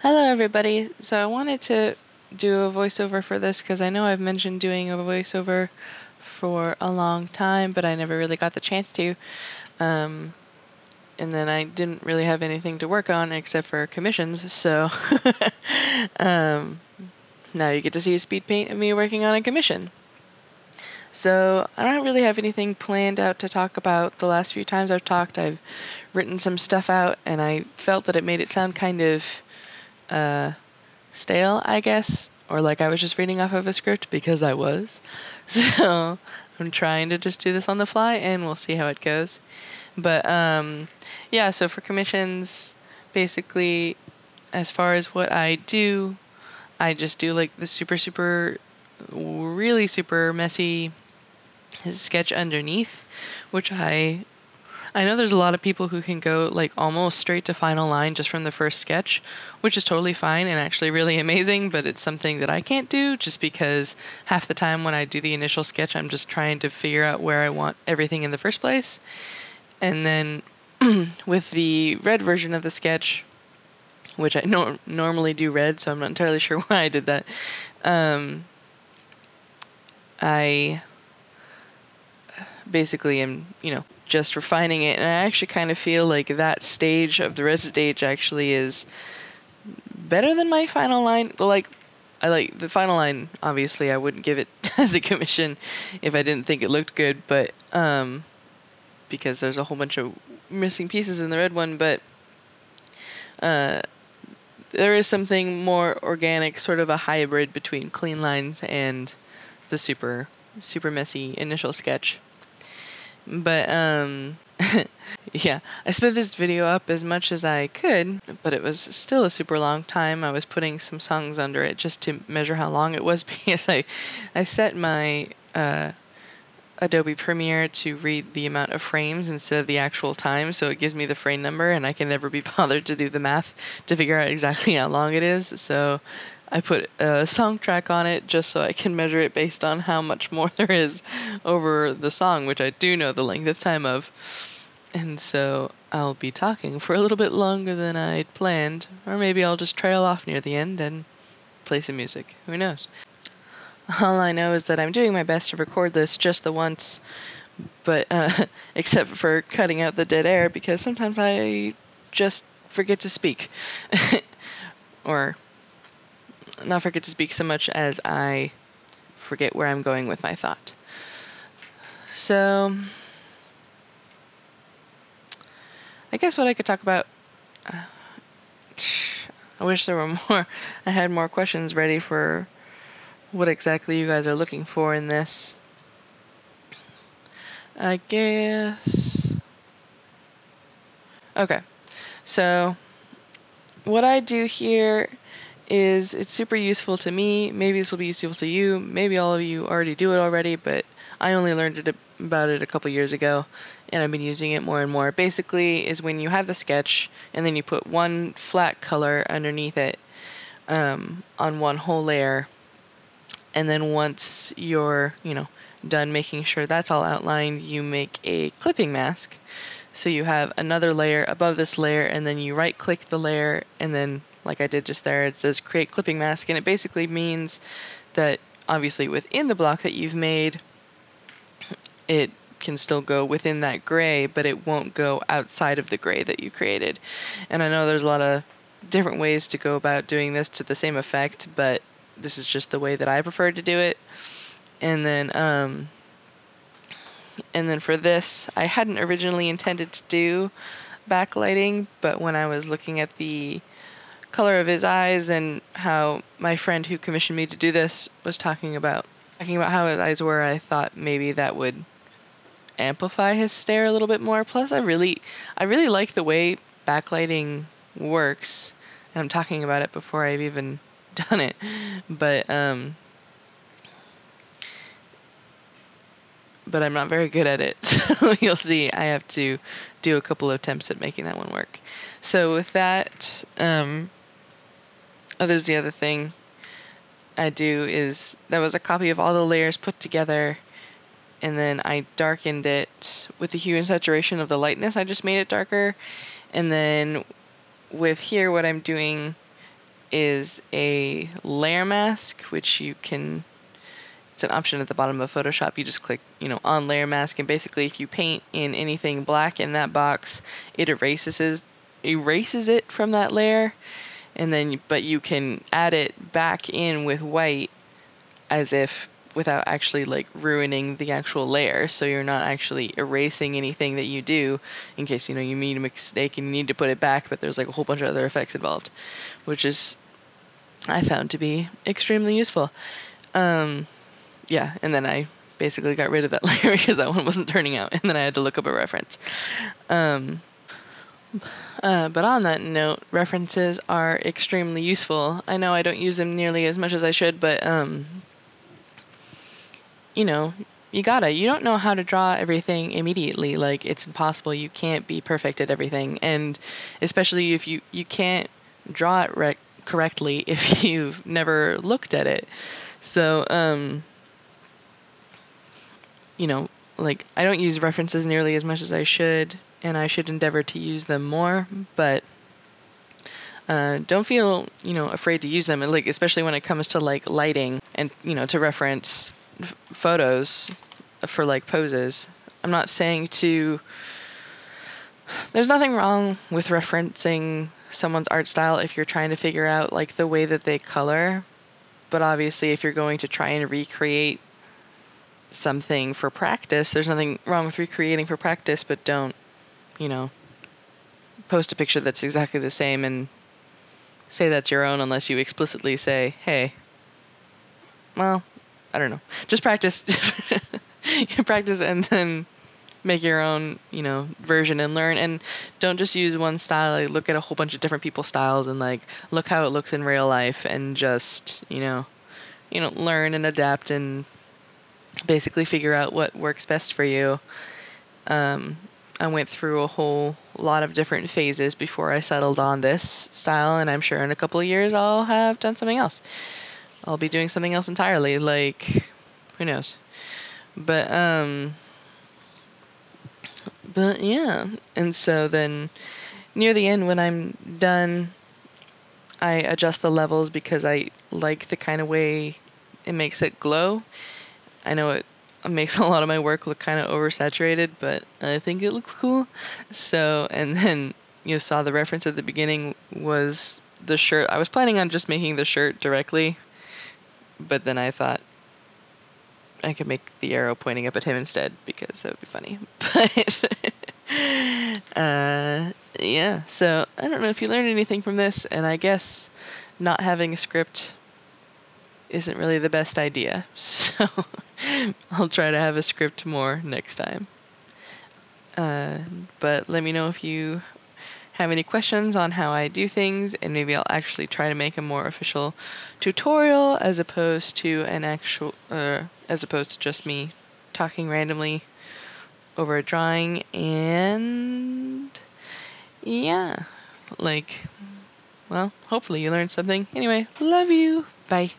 Hello everybody. So I wanted to do a voiceover for this because I know I've mentioned doing a voiceover for a long time, but I never really got the chance to. And then I didn't really have anything to work on except for commissions, so now you get to see a speed paint of me working on a commission. So I don't really have anything planned out to talk about. The last few times I've talked, I've written some stuff out, and I felt that it made it sound kind of stale, I guess, or like I was just reading off of a script, because I was. So I'm trying to just do this on the fly, and we'll see how it goes. But yeah, so for commissions, basically, as far as what I do, I just do like the really super messy sketch underneath, which I know there's a lot of people who can go like almost straight to final line just from the first sketch, which is totally fine and actually really amazing, but it's something that I can't do just because half the time when I do the initial sketch, I'm just trying to figure out where I want everything in the first place. And then with the red version of the sketch, which I normally do red, so I'm not entirely sure why I did that, I basically am, just refining it, and I actually kind of feel like that stage of the res stage actually is better than my final line. Like, I like the final line, obviously I wouldn't give it as a commission if I didn't think it looked good, but because there's a whole bunch of missing pieces in the red one, but there is something more organic, sort of a hybrid between clean lines and the super messy initial sketch. But yeah, I sped this video up as much as I could, but it was still a super long time. I was putting some songs under it just to measure how long it was, because I set my Adobe Premiere to read the amount of frames instead of the actual time, so it gives me the frame number, and I can never be bothered to do the math to figure out exactly how long it is. So I put a song track on it just so I can measure it based on how much more there is over the song, which I do know the length of time of. And so I'll be talking for a little bit longer than I'd planned, or maybe I'll just trail off near the end and play some music. Who knows? All I know is that I'm doing my best to record this just the once, but except for cutting out the dead air, because sometimes I just forget to speak. Or not forget to speak so much as I forget where I'm going with my thought. So I guess what I could talk about, I wish there were more, I had more questions ready for what exactly you guys are looking for in this. I guess. Okay, so what I do here is, it's super useful to me. Maybe this will be useful to you. Maybe all of you already do it already, but I only learned about it a couple years ago, and I've been using it more and more. Basically, is when you have the sketch, and then you put one flat color underneath it on one whole layer, and then once you're, done making sure that's all outlined, you make a clipping mask. So you have another layer above this layer, and then you right-click the layer, and then, like I did just there, it says create clipping mask, and it basically means that obviously within the block that you've made, it can still go within that gray, but it won't go outside of the gray that you created. And I know there's a lot of different ways to go about doing this to the same effect, but this is just the way that I prefer to do it. And then for this, I hadn't originally intended to do backlighting, but when I was looking at the color of his eyes and how my friend who commissioned me to do this was talking about how his eyes were, I thought maybe that would amplify his stare a little bit more. Plus, I really like the way backlighting works, and I'm talking about it before I've even done it. But I'm not very good at it, so you'll see I have to do a couple of attempts at making that one work. So with that, there's the other thing I do is, that was a copy of all the layers put together, and then I darkened it with the hue and saturation of the lightness. I just made it darker, and then with here what I'm doing is a layer mask, which you can, it's an option at the bottom of Photoshop. You just click, on layer mask, and basically if you paint in anything black in that box, it erases it from that layer, and then, but you can add it back in with white as if, without actually like ruining the actual layer. So you're not actually erasing anything that you do in case, you made a mistake and you need to put it back, but there's like a whole bunch of other effects involved, which is, I found to be extremely useful. Yeah, and then I basically got rid of that layer because that one wasn't turning out, and then I had to look up a reference. But on that note, references are extremely useful. I know I don't use them nearly as much as I should, but you don't know how to draw everything immediately. Like, it's impossible. You can't be perfect at everything, and especially if you can't draw it correctly if you've never looked at it. So like, I don't use references nearly as much as I should, and I should endeavor to use them more, but don't feel, afraid to use them, like, especially when it comes to like lighting and, to reference photos for like poses. I'm not saying there's nothing wrong with referencing someone's art style if you're trying to figure out like the way that they color, but obviously if you're going to try and recreate something for practice, there's nothing wrong with recreating for practice, but don't, post a picture that's exactly the same and say that's your own unless you explicitly say, hey, well, I don't know, just practice. Practice and then make your own, version and learn, and don't just use one style. Like, look at a whole bunch of different people's styles and like look how it looks in real life, and just, learn and adapt and basically figure out what works best for you. I went through a whole lot of different phases before I settled on this style, and I'm sure in a couple of years I'll have done something else. I'll be doing something else entirely, like, who knows. But yeah, and so then near the end when I'm done, I adjust the levels because I like the kind of way it makes it glow. I know it makes a lot of my work look kind of oversaturated, but I think it looks cool. So, and then you saw the reference at the beginning was the shirt. I was planning on just making the shirt directly, but then I thought I could make the arrow pointing up at him instead because that would be funny. But yeah, so I don't know if you learned anything from this, and I guess not having a script isn't really the best idea. So I'll try to have a script more next time. But let me know if you have any questions on how I do things, and maybe I'll actually try to make a more official tutorial as opposed to just me talking randomly over a drawing. And yeah, hopefully you learned something. Anyway, love you. Bye.